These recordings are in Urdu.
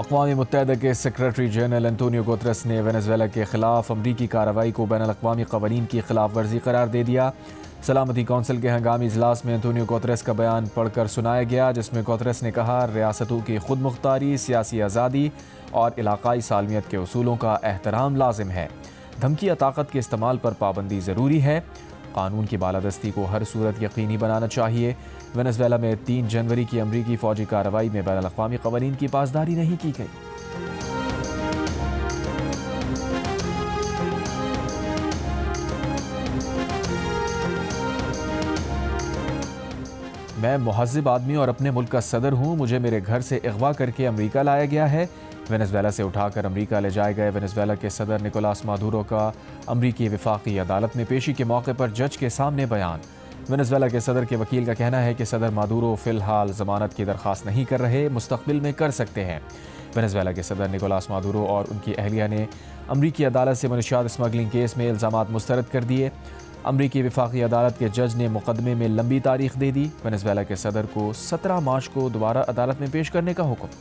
اقوام متحدہ کے سیکرٹری جنرل انتونیو گوتریس نے وینزویلا کے خلاف امریکی کارروائی کو بین الاقوامی قوانین کی خلاف ورزی قرار دے دیا۔ سلامتی کونسل کے ہنگامی اجلاس میں انتونیو گوتریس کا بیان پڑھ کر سنایا گیا، جس میں گوتریس نے کہا ریاستوں کی خود مختاری، سیاسی آزادی اور علاقائی سالمیت کے اصولوں کا احترام لازم ہے۔ دھمکی یا طاقت کے استعمال پر پابندی ضروری ہے۔ قانون کی بالادستی کو ہر صورت یقینی بنانا چاہیے۔ وینزویلا میں 3 جنوری کی امریکی فوجی کارروائی میں بین الاقوامی قوانین کی پاسداری نہیں کی گئی۔ میں مہذب آدمی اور اپنے ملک کا صدر ہوں، مجھے میرے گھر سے اغوا کر کے امریکہ لایا گیا ہے۔ وینزویلا سے اٹھا کر امریکہ لے جائے گئے وینزویلا کے صدر نکولاس مادورو کا امریکی وفاقی عدالت میں پیشی کے موقع پر جج کے سامنے بیان۔ وینزویلا کے صدر کے وکیل کا کہنا ہے کہ صدر مادورو فی الحال ضمانت کی درخواست نہیں کر رہے، مستقبل میں کر سکتے ہیں۔ وینزویلا کے صدر نکولاس مادورو اور ان کی اہلیہ نے امریکی عدالت سے منشیات اسمگلنگ کیس میں الزامات مسترد کر دیے۔ امریکی وفاقی عدالت کے جج نے مقدمے میں لمبی تاریخ دے دی۔ وینزویلا کے صدر کو 17 مارچ کو دوبارہ عدالت میں پیش کرنے کا حکم۔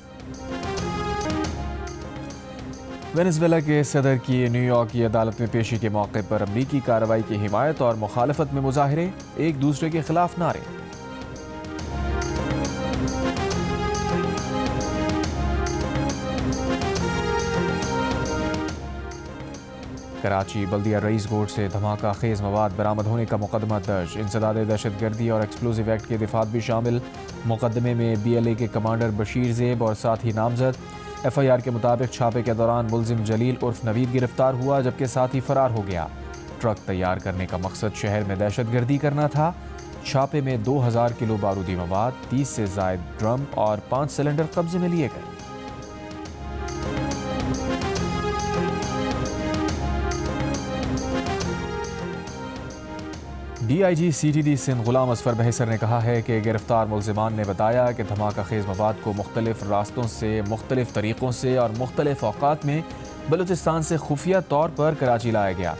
وینزویلا کے صدر کی نیو یارک کی عدالت میں پیشی کے موقع پر امریکی کارروائی کی حمایت اور مخالفت میں مظاہرے، ایک دوسرے کے خلاف نعرے۔ کراچی بلدیہ رئیس گوٹ سے دھماکہ خیز مواد برآمد ہونے کا مقدمہ درج، انسداد دہشت گردی اور ایکسپلوزیو ایکٹ کے دفعات بھی شامل۔ مقدمے میں BLA کے کمانڈر بشیر زیب اور ساتھی نامزد۔ FIR کے مطابق چھاپے کے دوران ملزم جلیل عرف نوید گرفتار ہوا، جبکہ ساتھی فرار ہو گیا۔ ٹرک تیار کرنے کا مقصد شہر میں دہشت گردی کرنا تھا۔ چھاپے میں 2000 کلو بارودی مواد، 30 سے زائد ڈرم اور 5 سلنڈر قبضے میں لیے گئے۔ DIG CTD سندھ غلام اصفر بہیسر نے کہا ہے کہ گرفتار ملزمان نے بتایا کہ دھماکہ خیز مواد کو مختلف راستوں سے، مختلف طریقوں سے اور مختلف اوقات میں بلوچستان سے خفیہ طور پر کراچی لایا گیا۔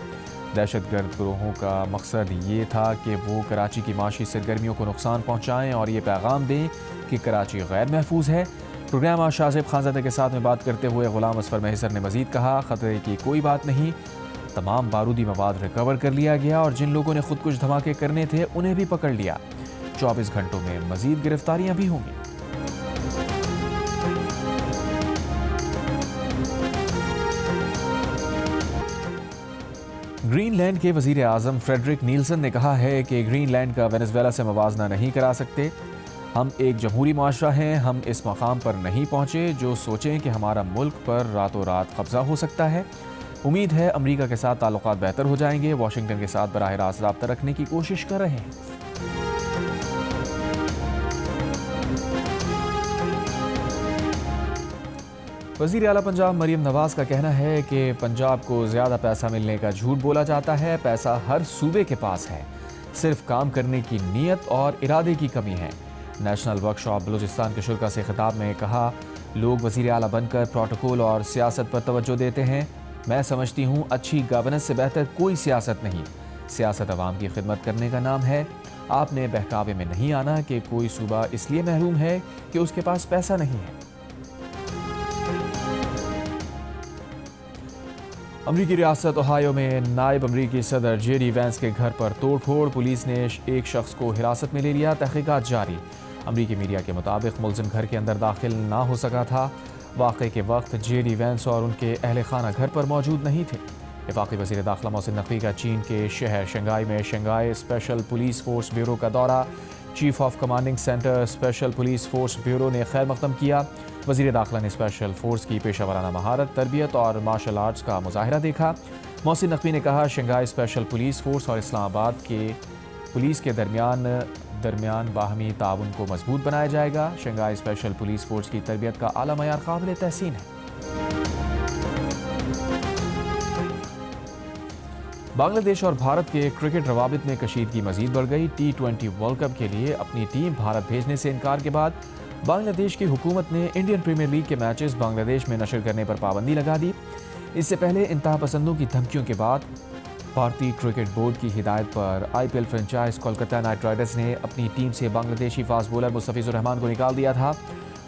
دہشت گرد گروہوں کا مقصد یہ تھا کہ وہ کراچی کی معاشی سرگرمیوں کو نقصان پہنچائیں اور یہ پیغام دیں کہ کراچی غیر محفوظ ہے۔ پروگرامر شاہزیب خانزادہ کے ساتھ میں بات کرتے ہوئے غلام اصفر بہیسر نے مزید کہا، خطرے کی کوئی بات نہیں، تمام بارودی مواد ریکور کر لیا گیا اور جن لوگوں نے خود کچھ دھماکے کرنے تھے انہیں بھی پکڑ لیا۔ 24 گھنٹوں میں مزید گرفتاریاں بھی ہوں گی۔ گرین لینڈ کے وزیر اعظم فریڈرک نیلسن نے کہا ہے کہ گرین لینڈ کا وینزویلا سے موازنہ نہیں کرا سکتے۔ ہم ایک جمہوری معاشرہ ہیں، ہم اس مقام پر نہیں پہنچے جو سوچیں کہ ہمارا ملک پر راتوں رات قبضہ ہو سکتا ہے۔ امید ہے امریکہ کے ساتھ تعلقات بہتر ہو جائیں گے، واشنگٹن کے ساتھ براہ راست رابطہ رکھنے کی کوشش کر رہے ہیں۔ وزیر اعلیٰ پنجاب مریم نواز کا کہنا ہے کہ پنجاب کو زیادہ پیسہ ملنے کا جھوٹ بولا جاتا ہے، پیسہ ہر صوبے کے پاس ہے، صرف کام کرنے کی نیت اور ارادے کی کمی ہے۔ نیشنل ورک شاپ بلوچستان کے شرکاء سے خطاب میں کہا، لوگ وزیر اعلیٰ بن کر پروٹوکول اور سیاست پر توجہ دیتے ہیں، میں سمجھتی ہوں اچھی گورننس سے بہتر کوئی سیاست نہیں۔ سیاست عوام کی خدمت کرنے کا نام ہے۔ آپ نے بہکاوے میں نہیں آنا کہ کوئی صوبہ اس لیے محروم ہے کہ اس کے پاس پیسہ نہیں ہے۔ امریکی ریاست اوہایو میں نائب امریکی صدر JD وینس کے گھر پر توڑ پھوڑ، پولیس نے ایک شخص کو حراست میں لے لیا، تحقیقات جاری۔ امریکی میڈیا کے مطابق ملزم گھر کے اندر داخل نہ ہو سکا تھا۔ واقعے کے وقت JD وینس اور ان کے اہل خانہ گھر پر موجود نہیں تھے۔ وفاقی وزیر داخلہ محسن نقوی کا چین کے شہر شنگھائی میں Shanghai special police force bureau کا دورہ، chief of commanding centre special police force bureau نے خیر مقدم کیا۔ وزیر داخلہ نے اسپیشل فورس کی پیشہ ورانہ مہارت، تربیت اور مارشل آرٹس کا مظاہرہ دیکھا۔ محسن نقوی نے کہا، شنگھائی اسپیشل پولیس فورس اور اسلام آباد کے پولیس کے درمیان باہمی تعاون کو مضبوط بنایا جائے گا۔ شنگھائی اسپیشل پولیس فورس کی تربیت کا اعلیٰ معیار قابل تحسین ہے۔ بنگلہ دیش اور بھارت کے کرکٹ روابط میں کشیدگی مزید بڑھ گئی۔ T20 ورلڈ کپ کے لیے اپنی ٹیم بھارت بھیجنے سے انکار کے بعد بنگلہ دیش کی حکومت نے انڈین پریمیئر لیگ کے میچز بنگلہ دیش میں نشر کرنے پر پابندی لگا دی۔ اس سے پہلے انتہا پسندوں کی دھمکیوں کے بعد بھارتی کرکٹ بورڈ کی ہدایت پر IPL franchise Kolkata night riders نے اپنی ٹیم سے بنگلہ دیشی فاسٹ بولر مستفیض الرحمان کو نکال دیا تھا۔